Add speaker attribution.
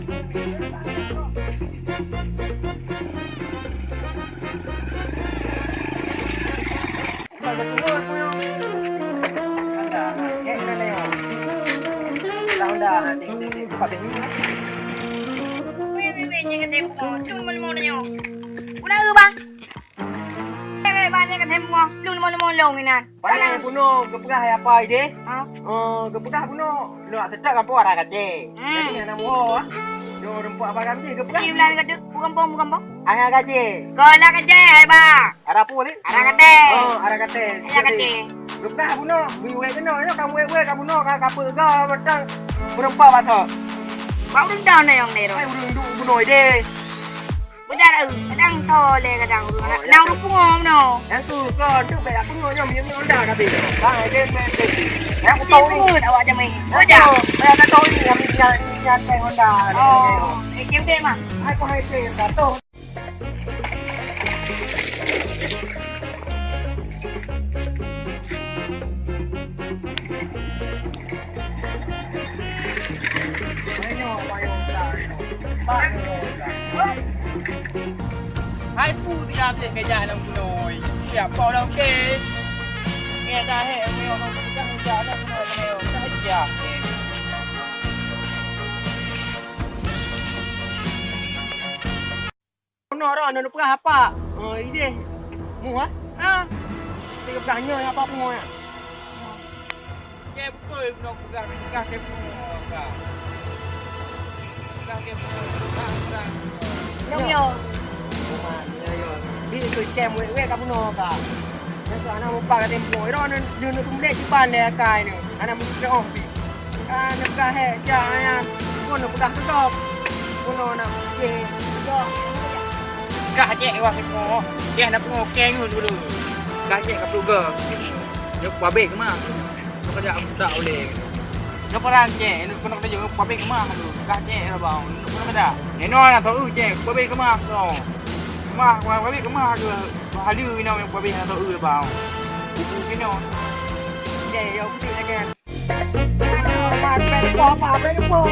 Speaker 1: Weh, kata mo. Cuma mo na nyo. Una ba? Banyak kata mo. Lu mo long ina.
Speaker 2: Banyak puno, kepegah apa ide?
Speaker 1: Ha?
Speaker 2: Kepegah puno. Lu sedap kan puara kaje. Jadi anak muho. Yo rempuak apa kaje kepegah.
Speaker 1: Kimlan kata bukan bom.
Speaker 2: Anga kaje.
Speaker 1: Kala kata ba.
Speaker 2: Ada apa ni?
Speaker 1: Ara kata.
Speaker 2: Ada kate.
Speaker 1: Ara kata.
Speaker 2: Kepegah puno. Biwe keno yo kamu wewe kamu no ka kapega betang. Berempat batho.
Speaker 1: Bau dun down na yung nero.
Speaker 2: Ai urung du puno ide.
Speaker 1: Budara kadang tole kadang urang. Nang rupung no.
Speaker 2: Yang tu kan tu baik aku no nyom nyom dah kata. Bang ide ide. Yang
Speaker 1: Tahu
Speaker 2: tahu ni.
Speaker 1: awak je mai.
Speaker 2: Oja. Saya tak tahu ni kami nyan teng Honda.
Speaker 1: Oh, kem dia mah.
Speaker 2: Ai ko hai te tak tahu.
Speaker 3: Hai pu dia boleh kerja dalam gunoi. Siap kau dalam ke? Nghe ra hệ mèo nó cũng đang giá là mèo ta hết giờ.
Speaker 2: No ro no pegah apa? Ide. Mu ah? Tiga pegahnya apa mu ya?
Speaker 3: Ke betul nó pegang ke semua kah. Pegang ke semua.
Speaker 1: Nong yo.
Speaker 2: Bi tu kem we kamu no ka. Yang tu anak mupa ka tempo. Ro no no tumle di pan le kai ni. Anak mupa oh bi. Anak ka he ja ya. Kono pegah tetap. Kono nak ke. Yo.
Speaker 3: Kah je wa semua. Dia nak pengo keng dulu. Kah je kat pluga. Yo babe ke mah. Nó có dạo đạo liền nó có đang trẻ nó có dùng qua bên cái mạc rồi cá trẻ là bảo nó có đã để nói là thấu trẻ qua bên cái mạc rồi mạc qua bên cái mạc rồi hà lưu nào qua bên là thấu là bảo cái nào
Speaker 2: Vậy không thì anh em. Bạn bè bỏ bên phố.